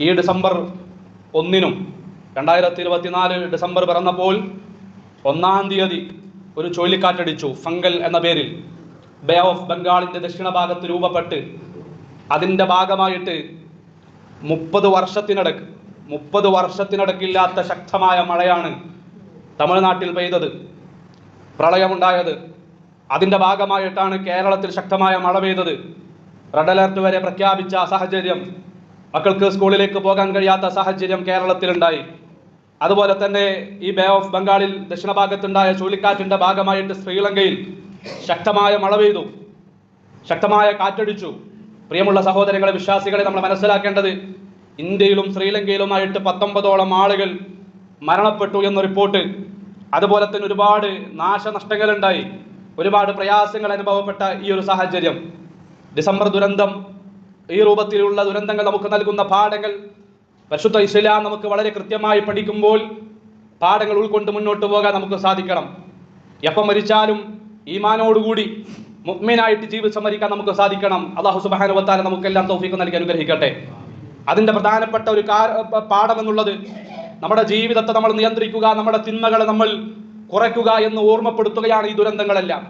ഈ December 1-നും 2024 December പിറന്നപ്പോൾ 1-ാം തീയതി ഒരു ചുഴലിക്കാറ്റടിച്ചു. ഫംഗൽ എന്ന പേരിൽ ബേ ഓഫ് ബംഗാളിൻ്റെ ദക്ഷിണ ഭാഗത്ത് രൂപപ്പെട്ട് അതിൻ്റെ ഭാഗമായിട്ട് 30 വർഷത്തിനിടക്കില്ലാത്ത ശക്തമായ മഴയാണ് തമിഴ്നാട്ടിൽ പെയ്തത്, പ്രളയമുണ്ടായത്. അതിൻ്റെ ഭാഗമായിട്ടാണ് കേരളത്തിൽ ശക്തമായ മഴ പെയ്തത്. റെഡ് അലർട്ട് വരെ പ്രഖ്യാപിച്ച സാഹചര്യം, മക്കൾക്ക് സ്കൂളിലേക്ക് പോകാൻ കഴിയാത്ത സാഹചര്യം കേരളത്തിലുണ്ടായി. അതുപോലെ തന്നെ ഈ ബേ ഓഫ് ബംഗാളിൽ ദക്ഷിണ ഭാഗത്തുണ്ടായ ചുഴലിക്കാറ്റിൻ്റെ ഭാഗമായിട്ട് ശ്രീലങ്കയിൽ ശക്തമായ മഴ പെയ്തു, ശക്തമായ കാറ്റടിച്ചു. പ്രിയമുള്ള സഹോദരങ്ങളെ, വിശ്വാസികളെ, നമ്മൾ മനസ്സിലാക്കേണ്ടത് ഇന്ത്യയിലും ശ്രീലങ്കയിലുമായിട്ട് 19ഓളം ആളുകൾ മരണപ്പെട്ടു എന്ന റിപ്പോർട്ട്. അതുപോലെ തന്നെ ഒരുപാട് നാശനഷ്ടങ്ങളുണ്ടായി, ഒരുപാട് പ്രയാസങ്ങൾ അനുഭവപ്പെട്ട ഈ ഒരു സാഹചര്യം. ഡിസംബർ ദുരന്തം, ഈ രൂപത്തിലുള്ള ദുരന്തങ്ങൾ നമുക്ക് നൽകുന്ന പാഠങ്ങൾ പരിശുദ്ധ ഇസ്ലാം നമുക്ക് വളരെ കൃത്യമായി പഠിക്കുമ്പോൾ പാഠങ്ങൾ ഉൾക്കൊണ്ട് മുന്നോട്ട് പോകാൻ നമുക്ക് സാധിക്കണം. എപ്പം മരിച്ചാലും ഈമാനോടുകൂടി മുഅ്മിനായിട്ട് ജീവിച്ച് മരിക്കാൻ നമുക്ക് സാധിക്കണം. അല്ലാഹു സുബ്ഹാനഹു വ തആല നമുക്കെല്ലാം തൗഫീഖ് നൽകി അനുഗ്രഹിക്കട്ടെ. അതിൻ്റെ പ്രധാനപ്പെട്ട ഒരു പാഠം എന്നുള്ളത് നമ്മുടെ ജീവിതത്തെ നമ്മൾ നിയന്ത്രിക്കുക, നമ്മുടെ തിന്മകളെ നമ്മൾ കുറയ്ക്കുക എന്ന് ഓർമ്മപ്പെടുത്തുകയാണ് ഈ ദുരന്തങ്ങളെല്ലാം.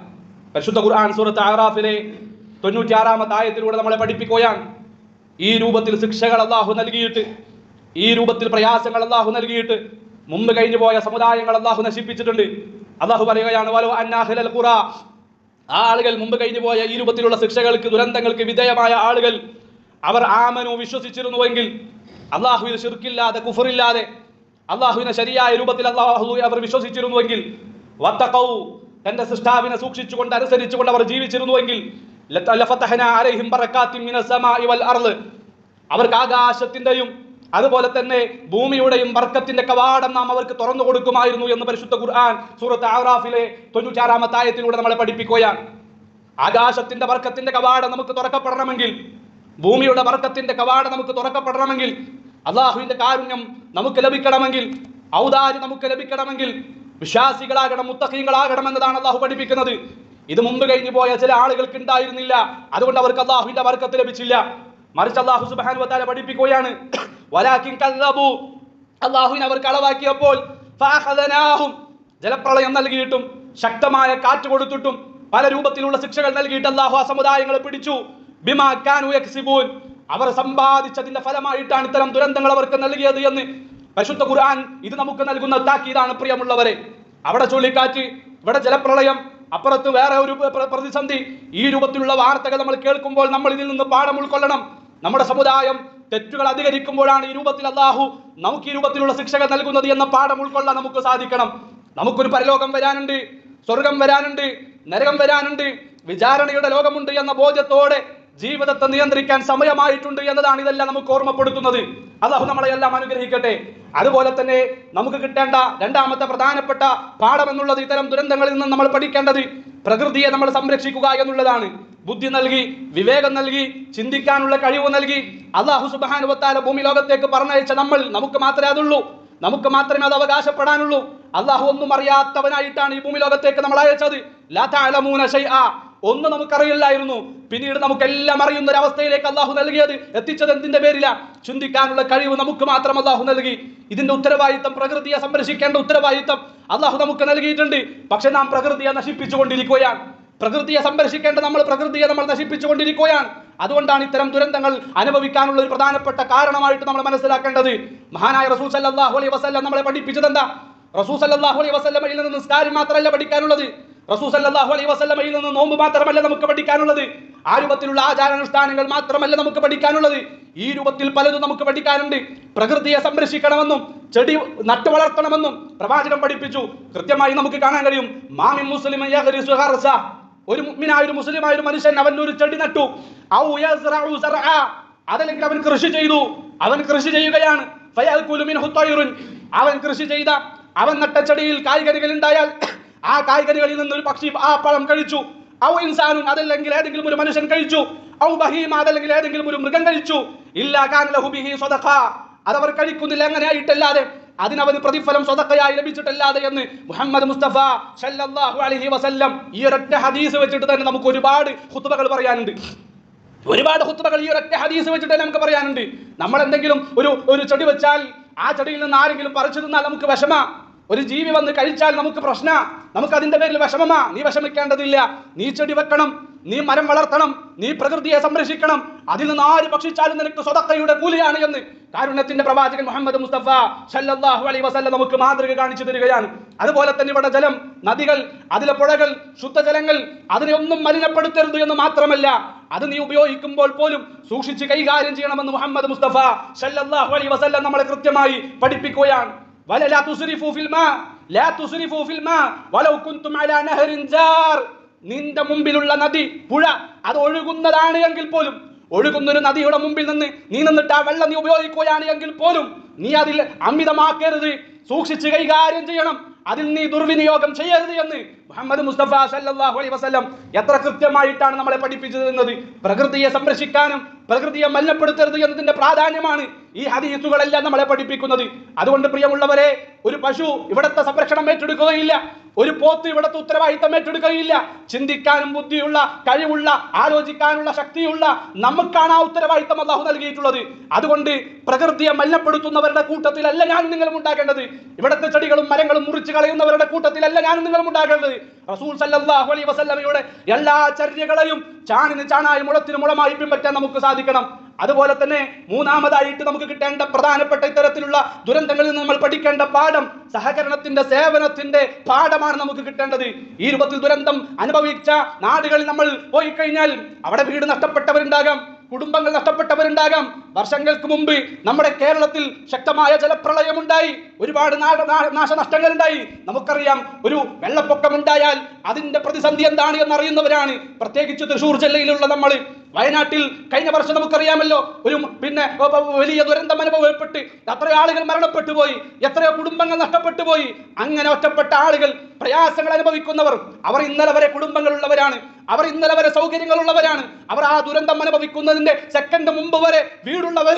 പരിശുദ്ധ ഖുർആൻ സൂറത്ത് അഅറാഫിലെ 96-ാമത്തെ ആയത്തിലൂടെ നമ്മളെ പഠിപ്പിക്കുകയാണ്. ഈ രൂപത്തിൽ ശിക്ഷകൾ അല്ലാഹു നൽകിയിട്ട്, ഈ രൂപത്തിൽ പ്രയാസങ്ങൾ അല്ലാഹു നൽകിയിട്ട് മുമ്പ് കഴിഞ്ഞു പോയ സമുദായങ്ങൾ അല്ലാഹു നശിപ്പിച്ചിട്ടുണ്ട്. അല്ലാഹു പറയുകയാണ്, വലോ അന്ന അഹ്ലൽ ഖുറ, ആ ആളുകൾ മുമ്പ് കഴിഞ്ഞു പോയ ഈ രൂപത്തിലുള്ള ശിക്ഷകൾക്ക്, ദുരന്തങ്ങൾക്ക് വിധേയമായ ആളുകൾ, അവർ ആമനു വിശ്വസിച്ചിരുന്നുവെങ്കിൽ, അല്ലാഹുവിൽ ശിർക്കില്ലാതെ കുഫറില്ലാതെ അല്ലാഹുവിനെ ശരിയായ രൂപത്തിൽ അവർ വിശ്വസിച്ചിരുന്നുവെങ്കിൽ, വത്തഖൗ, തന്റെ സൃഷ്ടാവിനെ സൂക്ഷിച്ചുകൊണ്ട് അനുസരിച്ചുകൊണ്ട് അവർ ജീവിച്ചിരുന്നുവെങ്കിൽ, ലഫതഹനാ അലൈഹിം ബറകാത്തിൻ മിനസ് സമാഇ വൽ അർള്, അവർക്ക് ആകാശത്തിന്റെയും അതുപോലെ തന്നെ ഭൂമിയുടെയും ബർക്കത്തിന്റെ കവാടം നാം അവർക്ക് തുറന്നു കൊടുക്കുമായിരുന്നു എന്ന് പരിശുദ്ധ ഖുർആൻ സൂറത്ത് അഅറാഫിലെ 96-ാമത്തെ ആയത്തിലൂടെ നമ്മളെ പഠിപ്പിക്കുകയാണ്. ആകാശത്തിന്റെ ബർക്കത്തിന്റെ കവാടം നമുക്ക് തുറക്കപ്പെടണമെങ്കിൽ, ഭൂമിയുടെ ബർക്കത്തിന്റെ കവാടം നമുക്ക് തുറക്കപ്പെടണമെങ്കിൽ, അല്ലാഹുവിന്റെ കാരുണ്യം നമുക്ക് ലഭിക്കണമെങ്കിൽ, ഔദാര്യം നമുക്ക് ലഭിക്കണമെങ്കിൽ വിശ്വാസികളാകണം, മുത്തഖീങ്ങളാകണം എന്നതാണ് അല്ലാഹു പഠിപ്പിക്കുന്നത്. ഇത് മുമ്പ് കഴിഞ്ഞു പോയ ചില ആളുകൾക്ക് ഉണ്ടായിരുന്നില്ല, അതുകൊണ്ട് അവർക്ക് അല്ലാഹുവിന്റെ ബർക്കത്ത് ലഭിച്ചില്ല. മറിച്ച് അല്ലാഹു സുബ്ഹാനഹു വ തആല പഠിപ്പിക്കുകയാണ്, വലാകിൻ കല്ലബു, അല്ലാഹുവിനെ അവർ കളവാക്കിയപ്പോൾ ഫഅഖദനാഹും, ജലപ്രളയം നൽകിയിട്ടും ശക്തമായ കാറ്റ് കൊടുത്തിട്ടും പല രൂപത്തിലുള്ള ശിക്ഷകൾ നൽകിയിട്ട് അല്ലാഹു ആ സമുദായങ്ങളെ പിടിച്ചു. ബിമാ കാനൂ യക്സിബൂൻ, അവർ സമ്പാദിച്ചതിന്റെ ഫലമായിട്ടാണ് ഇത്തരം ദുരന്തങ്ങൾ അവർക്ക് നൽകിയത് എന്ന് പരിശുദ്ധ ഖുർആൻ ഇത് നമുക്ക് നൽകുന്ന താക്കീതാണ്. പ്രിയമുള്ളവരെ, അവിടെ ചുഴലിക്കാറ്റ്, ഇവിടെ ജലപ്രളയം, അപ്പുറത്ത് വേറെ ഒരു പ്രതിസന്ധി, ഈ രൂപത്തിലുള്ള വാർത്തകൾ നമ്മൾ കേൾക്കുമ്പോൾ നമ്മൾ ഇതിൽ നിന്ന് പാഠം ഉൾക്കൊള്ളണം. നമ്മുടെ സമുദായം തെറ്റുകൾ അധികരിക്കുമ്പോഴാണ് ഈ രൂപത്തിൽ അല്ലാഹു നമുക്ക് ഈ രൂപത്തിലുള്ള ശിക്ഷകൾ നൽകുന്നത് എന്ന പാഠം ഉൾക്കൊള്ളാൻ നമുക്ക് സാധിക്കണം. നമുക്കൊരു പരലോകം വരാനുണ്ട്, സ്വർഗം വരാനുണ്ട്, നരകം വരാനുണ്ട്, വിചാരണയുടെ ലോകമുണ്ട് എന്ന ബോധ്യത്തോടെ ജീവിതത്തെ നിയന്ത്രിക്കാൻ സമയമായിട്ടുണ്ട് എന്നതാണ് ഇതെല്ലാം നമുക്ക് ഓർമ്മപ്പെടുത്തുന്നത്. അല്ലാഹു നമ്മളെ എല്ലാം അനുഗ്രഹിക്കട്ടെ. അതുപോലെ തന്നെ നമുക്ക് കിട്ടേണ്ട രണ്ടാമത്തെ പ്രധാനപ്പെട്ട പാഠം എന്നുള്ളത്, ഇത്തരം ദുരന്തങ്ങളിൽ നിന്ന് നമ്മൾ പഠിക്കേണ്ടത് പ്രകൃതിയെ നമ്മൾ സംരക്ഷിക്കുക എന്നുള്ളതാണ്. ബുദ്ധി നൽകി, വിവേകം നൽകി, ചിന്തിക്കാനുള്ള കഴിവ് നൽകി അല്ലാഹു സുബ്ഹാനഹു വ തആല ഭൂമി ലോകത്തേക്ക് പറഞ്ഞയച്ച നമുക്ക് മാത്രമേ അതുള്ളൂ, നമുക്ക് മാത്രമേ അത് അവകാശപ്പെടാനുള്ളൂ. അല്ലാഹു ഒന്നും അറിയാത്തവനായിട്ടാണ് ഈ ഭൂമി ലോകത്തേക്ക് നമ്മൾ അയച്ചത്. ലാ തഅലമൂന ശൈഅ, ഒന്നും നമുക്കറിയില്ലായിരുന്നു, പിന്നീട് നമുക്കെല്ലാം അറിയുന്ന ഒരു അവസ്ഥയിലേക്ക് അല്ലാഹു നൽകിയത്, എത്തിച്ചത് എന്തിന്റെ പേരില? ചിന്തിക്കാനുള്ള കഴിവ് നമുക്ക് മാത്രം അല്ലാഹു നൽകി. ഇതിന്റെ ഉത്തരവാദിത്തം, പ്രകൃതിയെ സംരക്ഷിക്കേണ്ട ഉത്തരവാദിത്തം അല്ലാഹു നമുക്ക് നൽകിയിട്ടുണ്ട്. പക്ഷെ നാം പ്രകൃതിയെ നശിപ്പിച്ചുകൊണ്ടിരിക്കുകയാണ്. പ്രകൃതിയെ സംരക്ഷിക്കേണ്ട പ്രകൃതിയെ നമ്മൾ നശിപ്പിച്ചുകൊണ്ടിരിക്കുകയാണ്. അതുകൊണ്ടാണ് ഇത്തരം ദുരന്തങ്ങൾ അനുഭവിക്കാനുള്ള ഒരു പ്രധാനപ്പെട്ട കാരണമായിട്ട് നമ്മൾ മനസ്സിലാക്കേണ്ടത്. മഹാനായ റസൂൽ സല്ലല്ലാഹു അലൈഹി വസല്ലം നമ്മളെ പഠിപ്പിച്ചത് എന്താ? റസൂൽ സല്ലല്ലാഹു അലൈഹി വസല്ലമയിൽ നിന്ന് നിസ്കാരം മാത്രമല്ല പഠിക്കാനുള്ളത്, റസൂൽ സല്ലല്ലാഹു അലൈഹി വസല്ലമയിൽ നിന്ന് നോമ്പ് മാത്രമല്ല നമുക്ക് പഠിക്കാനുള്ളത്, ആ രൂപത്തിലുള്ള ആചാരാനുഷ്ഠാനങ്ങൾ മാത്രമല്ല നമുക്ക് പഠിക്കാനുള്ളത്. ഈ രൂപത്തിൽ പലതും നമുക്ക് പഠിക്കാനുണ്ട്. പ്രകൃതിയെ സംരക്ഷിക്കണമെന്നും ചെടി നട്ടു വളർത്തണമെന്നും പ്രവാചകൻ പഠിപ്പിച്ചു. കൃത്യമായി നമുക്ക് കാണാൻ കഴിയും. മാമിൻ മുസ്ലിമൻ യഗ്രിസു ഖർസ, ഒരു മുഅ്മിനായ ഒരു മുസ്ലിമായ ഒരു മനുഷ്യൻ അവൻ ഒരു ചെടി നട്ടു, ഔ യസ്റഉ സർഅ, അതല്ലെങ്കിൽ അവൻ കൃഷി ചെയ്തു, അവൻ കൃഷി ചെയ്യുകയാണ്, ഫയഅകുലു മിൻഹു തയ്റുൻ, അവൻ കൃഷി ചെയ്ത അവൻ നട്ട ചെടിയിൽ കായ്കനികൾ ഉണ്ടായാൽ ആ കായ്കനികളിൽ നിന്ന് ഒരു പക്ഷി ആ പഴം കഴിച്ചു, ഔ ഇൻസാനുൻ, അതല്ലെങ്കിൽ ഏതെങ്കിലും ഒരു മനുഷ്യൻ കഴിച്ചു, ഔ ബഹീമ, അതല്ലെങ്കിൽ ഏതെങ്കിലും ഒരു മൃഗം കഴിച്ചു, ഇല്ലാ കാന ലഹു ബിഹി സദഖ, അതവർ കഴിക്കുന്നില്ല എങ്ങനെയായിട്ടല്ലാതെ, അതിനവന് പ്രതിഫലം സ്വതക്കയായി ലഭിച്ചിട്ടല്ലാതെ എന്ന് മുഹമ്മദ് മുസ്തഫ സല്ലല്ലാഹു അലൈഹി വസല്ലം ഈ ഒരൊറ്റ ഹദീസ് വെച്ചിട്ട് തന്നെ നമുക്ക് ഒരുപാട് ഖുത്ബകൾ പറയാനുണ്ട്. ഒരുപാട് ഖുത്ബകൾ ഈ ഒരൊറ്റ ഹദീസ് വെച്ചിട്ട് നമുക്ക് പറയാനുണ്ട്. നമ്മൾ എന്തെങ്കിലും ഒരു ചെടി വെച്ചാൽ ആ ചെടിയിൽ നിന്ന് ആരെങ്കിലും പറിച്ചു തിന്നാൽ നമുക്ക് വിഷമ, ഒരു ജീവി വന്ന് കഴിച്ചാൽ നമുക്ക് പ്രശ്ന, നമുക്ക് അതിന്റെ പേരിൽ വിഷമമാ. നീ വിഷമിക്കേണ്ടതില്ല. നീ ചെടി വെക്കണം, നീ മരം വളർത്തണം, നീ പ്രകൃതിയെ സംരക്ഷിക്കണം. അതിൽ നിന്ന് ആര് ഭക്ഷിച്ചാലും നിനക്ക് സ്വതക്കയുടെ കൂലിയാണ് എന്ന് കാരുണ്യത്തിന്റെ പ്രവാചകൻ മുഹമ്മദ് മുസ്തഫ സല്ലല്ലാഹു അലൈഹി വസല്ലം നമുക്ക് മാതൃക കാണിച്ചു തരികയാണ്. അതുപോലെ തന്നെ ഇവിടെ ജലം, നദികൾ, അതിലെ പുഴകൾ, ശുദ്ധജലങ്ങൾ, അതിനെ ഒന്നും മലിനപ്പെടുത്തരുത് എന്ന് മാത്രമല്ല, അത് നീ ഉപയോഗിക്കുമ്പോൾ പോലും സൂക്ഷിച്ച് കൈകാര്യം ചെയ്യണമെന്ന് മുഹമ്മദ് മുസ്തഫ സല്ലല്ലാഹു അലൈഹി വസല്ലം നമ്മളെ കൃത്യമായി പഠിപ്പിക്കുകയാണ്. വലാ തുസ്രിഫു ഫിൽ മാ, ലാ തുസ്രിഫു ഫിൽ മാ വലൗ കുൻതും അലാ നഹറിൻ ജാർ. നിന്റെ മുമ്പിലുള്ള നദി, പുഴ, അത് ഒഴുകുന്നതാണ് എങ്കിൽ പോലും, ഒഴുകുന്നൊരു നദിയുടെ മുമ്പിൽ നിന്ന് നീ നിന്നിട്ട് ആ വെള്ളം നീ ഉപയോഗിക്കുകയാണ് എങ്കിൽ പോലും നീ അതിൽ അമിതമാക്കരുത്, സൂക്ഷിച്ച് കൈകാര്യം ചെയ്യണം, അതിൽ നീ ദുർവിനിയോഗം ചെയ്യരുത് എന്ന് മുഹമ്മദ് മുസ്തഫ സല്ലല്ലാഹു അലൈഹി വസല്ലം എത്ര കൃത്യമായിട്ടാണ് നമ്മളെ പഠിപ്പിച്ചു തരുന്നത്. പ്രകൃതിയെ സംരക്ഷിക്കാനും പ്രകൃതിയെ മലിനപ്പെടുത്തരുത് എന്നതിന്റെ പ്രാധാന്യമാണ് ഈ ഹദീസുകളെല്ലാം നമ്മളെ പഠിപ്പിക്കുന്നത്. അതുകൊണ്ട് പ്രിയമുള്ളവരെ, ഒരു പശു ഇവിടുത്തെ സംരക്ഷണം ഏറ്റെടുക്കുകയില്ല, ഒരു പോത്ത് ഇവിടുത്തെ ഉത്തരവാദിത്തം ഏറ്റെടുക്കുകയില്ല. ചിന്തിക്കാനും ബുദ്ധിയുള്ള, കഴിവുള്ള, ആലോചിക്കാനുള്ള ശക്തിയുള്ള നമുക്കാണ് ആ ഉത്തരവാദിത്തം അല്ലാഹു നൽകിയിട്ടുള്ളത്. അതുകൊണ്ട് പ്രകൃതിയെ മലിനപ്പെടുത്തുന്നവരുടെ കൂട്ടത്തിലല്ല ഞാനും നിങ്ങളും ഉണ്ടാകേണ്ടത്. ഇവിടുത്തെ ചെടികളും മരങ്ങളും മുറിച്ച് കളയുന്നവരുടെ കൂട്ടത്തിലല്ല ഞാനും നിങ്ങളും ഉണ്ടാകേണ്ടത്. റസൂൽ സല്ലല്ലാഹു അലൈഹി വസല്ലമയുടെ എല്ലാ ചര്യകളെയും ചാണിന് ചാണായി മുളത്തിന് മുളമായി പിൻപറ്റാൻ നമുക്ക് സാധിക്കണം. അതുപോലെ തന്നെ മൂന്നാമതായിട്ട് നമുക്ക് കിട്ടേണ്ട പ്രധാനപ്പെട്ട ഇത്തരത്തിലുള്ള ദുരന്തങ്ങളിൽ നിന്ന് നമ്മൾ പഠിക്കേണ്ട പാഠം സഹകരണത്തിന്റെ, സേവനത്തിന്റെ പാഠമാണ് നമുക്ക് കിട്ടേണ്ടത്. ഈ രൂപത്തിൽ ദുരന്തം അനുഭവിച്ച നാടുകളിൽ നമ്മൾ പോയി കഴിഞ്ഞാൽ അവിടെ വീട് നഷ്ടപ്പെട്ടവരുണ്ടാകാം, കുടുംബങ്ങൾ നഷ്ടപ്പെട്ടവരുണ്ടാകാം. വർഷങ്ങൾക്ക് മുമ്പ് നമ്മുടെ കേരളത്തിൽ ശക്തമായ ജലപ്രളയമുണ്ടായി, ഒരുപാട് നാശനഷ്ടങ്ങൾ ഉണ്ടായി. നമുക്കറിയാം, ഒരു വെള്ളപ്പൊക്കമുണ്ടായാൽ അതിന്റെ പ്രതിസന്ധി എന്താണ് എന്നറിയുന്നവരാണ് പ്രത്യേകിച്ച് തൃശ്ശൂർ ജില്ലയിലുള്ള നമ്മൾ. വയനാട്ടിൽ കഴിഞ്ഞ വർഷം നമുക്കറിയാമല്ലോ, ഒരു വലിയ ദുരന്തം അനുഭവപ്പെട്ട് എത്രയോ ആളുകൾ മരണപ്പെട്ടു പോയി, എത്രയോ കുടുംബങ്ങൾ നഷ്ടപ്പെട്ടു പോയി. അങ്ങനെ ഒറ്റപ്പെട്ട ആളുകൾ, പ്രയാസങ്ങൾ അനുഭവിക്കുന്നവർ, അവർ ഇന്നലെ വരെ കുടുംബങ്ങളുള്ളവരാണ്, അവർ ഇന്നലെ വരെ സൗകര്യങ്ങളുള്ളവരാണ്. അവർ ആ ദുരന്തം അനുഭവിക്കുന്നതിന്റെ സെക്കൻഡ് മുമ്പ് വരെ വീടുള്ളവർ,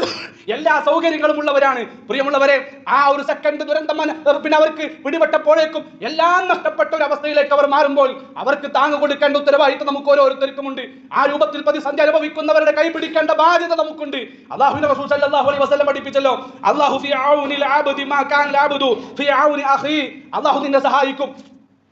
എല്ലാ സൗകര്യങ്ങളും ഉള്ളവരാണ്. പ്രിയമുള്ളവരെ, ആ ഒരു സെക്കൻഡ് ദുരന്തം പിന്നെ അവർക്ക് പിടിപെട്ടപ്പോഴേക്കും എല്ലാം നഷ്ടപ്പെട്ട ഒരു അവസ്ഥയിലേക്ക് അവർ മാറുമ്പോൾ അവർക്ക് താങ്ങു കൊടുക്കേണ്ട ഉത്തരവാദിത്തം നമുക്ക് ഓരോരുത്തർക്കുമുണ്ട്. ആ രൂപത്തിൽ പ്രതിസന്ധി അനുഭവിക്കുന്നവരുടെ കൈ പിടിക്കേണ്ട ബാധ്യത നമുക്കുണ്ട്. അല്ലാഹുവിന്റെ റസൂൽ സല്ലല്ലാഹു അലൈഹി വസല്ലം പഠിപ്പിച്ചല്ലോ, അല്ലാഹു ഫീ ഔനിൽ അബ്ദി മാ കാന അബ്ദു ഫീ ഔനി അഖി. അല്ലാഹു നിന്നെ സഹായിക്കും,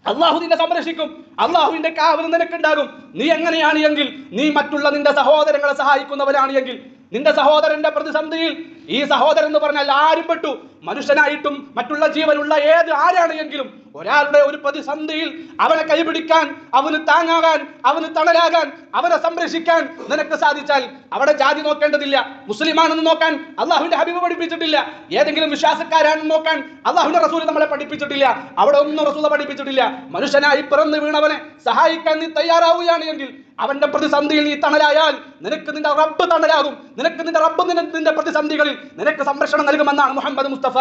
അല്ലാഹു നിന്നെ സംരക്ഷിക്കും, അല്ലാഹുവിന്റെ കാവൽ നിനക്കുണ്ടാകും. നീ എങ്ങനെയാണ് എങ്കിൽ, നീ മറ്റുള്ള നിന്റെ സഹോദരങ്ങളെ സഹായിക്കുന്നവരാണ് എങ്കിൽ, നിന്റെ സഹോദരന്റെ പ്രതിസന്ധിയിൽ, ഈ സഹോദരൻ എന്ന് പറഞ്ഞാൽ ആരും പെട്ടു, മനുഷ്യനായിട്ടും മറ്റുള്ള ജീവനുള്ള ഏത് ആരാണ് എങ്കിലും ഒരാളുടെ ഒരു പ്രതിസന്ധിയിൽ അവനെ കൈപിടിക്കാൻ, അവന് താങ്ങാകാൻ, അവന് തണലാകാൻ, അവനെ സംരക്ഷിക്കാൻ നിനക്ക് സാധിച്ചാൽ അവിടെ ജാതി നോക്കേണ്ടതില്ല, മുസ്ലിമാണെന്ന് നോക്കാൻ അള്ളാഹുവിന്റെ ഹബീബ് പഠിപ്പിച്ചിട്ടില്ല, ഏതെങ്കിലും വിശ്വാസക്കാരാണെന്ന് നോക്കാൻ അള്ളാഹുവിന്റെ റസൂൽ നമ്മളെ പഠിപ്പിച്ചിട്ടില്ല, അവിടെ ഒന്നും റസൂൽ പഠിപ്പിച്ചിട്ടില്ല. മനുഷ്യനായി പിറന്നു വീണവനെ സഹായിക്കാൻ നീ തയ്യാറാവുകയാണ് എങ്കിൽ, അവന്റെ പ്രതിസന്ധിയിൽ നീ തണലായാൽ നിനക്ക് നിന്റെ റബ്ബ് തണലാകും, നിനക്ക് നിന്റെ റബ്ബ് നിന്റെ പ്രതിസന്ധികളിൽ നിനക്ക് സംരക്ഷണം നൽകുമെന്നാണ് മുഹമ്മദ് മുസ്തഫ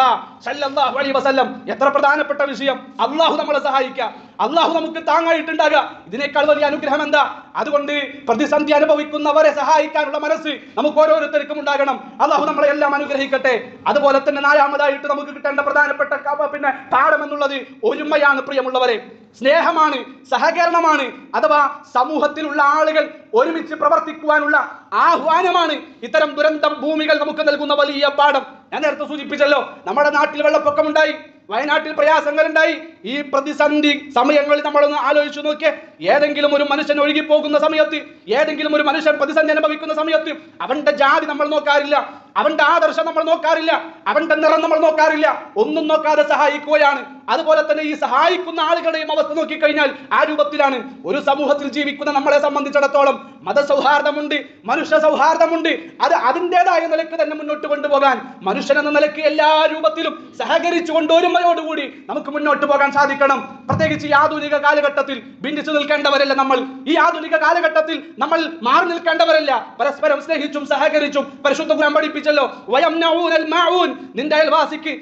സല്ലല്ലാഹു അലൈഹി വസല്ലം. എത്ര പ്രധാനപ്പെട്ട വിഷയം! അള്ളാഹു നമ്മളെ സഹായിക്കുക, അള്ളാഹു നമുക്ക് താങ്ങായിട്ടുണ്ടാകുക, ഇതിനേക്കാൾ വലിയ അനുഗ്രഹം എന്താ? അതുകൊണ്ട് പ്രതിസന്ധി അനുഭവിക്കുന്നവരെ സഹായിക്കാനുള്ള മനസ്സ് നമുക്ക് ഓരോരുത്തർക്കും ഉണ്ടാകണം. അള്ളാഹു നമ്മളെ എല്ലാം അനുഗ്രഹിക്കട്ടെ. അതുപോലെ തന്നെ നാലാമതായിട്ട് നമുക്ക് കിട്ടേണ്ട പ്രധാനപ്പെട്ട പാഠം എന്നുള്ളത് ഒരുമയാണ്. പ്രിയമുള്ളവരെ, സ്നേഹമാണ്, സഹകരണമാണ്. അഥവാ സമൂഹത്തിലുള്ള ആളുകൾ ഒരുമിച്ച് പ്രവർത്തിക്കുവാനുള്ള ആഹ്വാനമാണ് ഇത്തരം ദുരന്തം ഭൂമികൾ നമുക്ക് നൽകുന്ന വലിയ പാഠം. ഞാൻ നേരത്തെ സൂചിപ്പിച്ചല്ലോ, നമ്മുടെ നാട്ടിൽ വെള്ളപ്പൊക്കമുണ്ടായി, വയനാട്ടിൽ പ്രയാസങ്ങളുണ്ടായി. ഈ പ്രതിസന്ധി സമയങ്ങളിൽ നമ്മളൊന്ന് ആലോചിച്ചു നോക്കിയേ. ഏതെങ്കിലും ഒരു മനുഷ്യൻ ഒഴുകിപ്പോകുന്ന സമയത്ത്, ഏതെങ്കിലും ഒരു മനുഷ്യൻ പ്രതിസന്ധി അനുഭവിക്കുന്ന സമയത്ത് അവന്റെ ജാതി നമ്മൾ നോക്കാറില്ല, അവന്റെ ആദർശം നമ്മൾ നോക്കാറില്ല, അവന്റെ നിറം നമ്മൾ നോക്കാറില്ല, ഒന്നും നോക്കാതെ സഹായിക്കുകയാണ്. അതുപോലെ തന്നെ ഈ സഹായിക്കുന്ന ആളുകളുടെയും അവസ്ഥ നോക്കിക്കഴിഞ്ഞാൽ ആ രൂപത്തിലാണ്. ഒരു സമൂഹത്തിൽ ജീവിക്കുന്ന നമ്മളെ സംബന്ധിച്ചിടത്തോളം മതസൗഹാർദ്ദമുണ്ട്, മനുഷ്യ സൗഹാർദ്ദമുണ്ട്. അത് അതിൻ്റെതായ നിലയ്ക്ക് തന്നെ മുന്നോട്ട് കൊണ്ടുപോകാൻ മനുഷ്യൻ എന്ന നിലയ്ക്ക് എല്ലാ രൂപത്തിലും സഹകരിച്ചുകൊണ്ട് ഒരുമയോടുകൂടി നമുക്ക് മുന്നോട്ട് പോകാൻ സാധിക്കണം. പ്രത്യേകിച്ച് ഈ ആധുനിക കാലഘട്ടത്തിൽ ഭിന്നിച്ചു നിൽക്കേണ്ടവരല്ല നമ്മൾ. ഈ ആധുനിക കാലഘട്ടത്തിൽ നമ്മൾ മാറി നിൽക്കേണ്ടവരല്ല. പരസ്പരം സ്നേഹിച്ചും സഹകരിച്ചും പരിശുദ്ധ ഖുർആൻ പഠിപ്പിച്ച പഠിപ്പിച്ചല്ലോ, വയംനഊനൽ മഊൻ, നിന്റെ അയൽവാസിക്ക്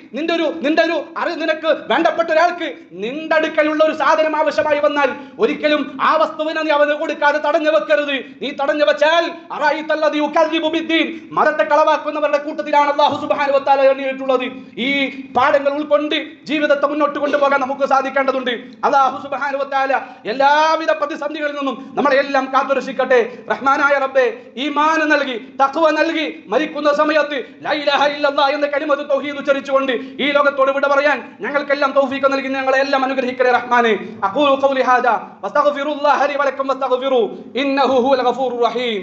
നിനക്ക് വേണ്ടപ്പെട്ട ഒരാൾക്ക് നിന്റെ അടുക്കലുള്ള ഒരു സാധനം ആവശ്യമായി വന്നാൽ ഒരിക്കലും ആ വസ്തുവിനെ നീ അവന് കൊടുക്കാതെ തടഞ്ഞു വെക്കരുത്. നീ തടഞ്ഞു വെച്ചാൽ അറഅയ്തല്ലദീ യുകദ്ദിബു ബിദ്ദീൻ, മതത്തെ കളവാക്കുന്നവരുടെ കൂട്ടത്തിലാണ് അല്ലാഹു സുബ്ഹാനഹു വ തആല എണ്ണിയിട്ടുള്ളത്. ഈ പാഠങ്ങൾ ഉൾക്കൊണ്ട് ജീവിതത്തെ മുന്നോട്ട് കൊണ്ടുപോകാൻ നമുക്ക് സാധിക്കേണ്ടതുണ്ട്. അല്ലാഹു സുബ്ഹാനഹു വ തആല എല്ലാവിധ പ്രതിസന്ധികളിൽ നിന്നും നമ്മളെ എല്ലാം കാത്തുരക്ഷിക്കട്ടെ. റഹ്മാനായ റബ്ബേ, ഈമാൻ നൽകി, തഖ്വ നൽകി, മരിക്കുന്ന സമയത്ത് ലാ ഇലാഹ ഇല്ലല്ലാഹ് എന്ന കലിമത്ത് തൗഹീദ് ഉച്ചരിച്ചുകൊണ്ട് ഈ ലോകത്തോട് വിട പറയാൻ ഞങ്ങൾക്കെല്ലാം തൗഫീഖ് നൽകി ഞങ്ങളെ എല്ലാം അനുഗ്രഹിക്കണേ റഹ്മാനേ. അഖൂലു ഖൗലി ഹാദാ വസ്തഗ്ഫിറുല്ലാഹ ലി വലക്കും വസ്തഗ്ഫിറു ഇന്നഹു ഹുവൽ ഗഫൂറുർ റഹീം.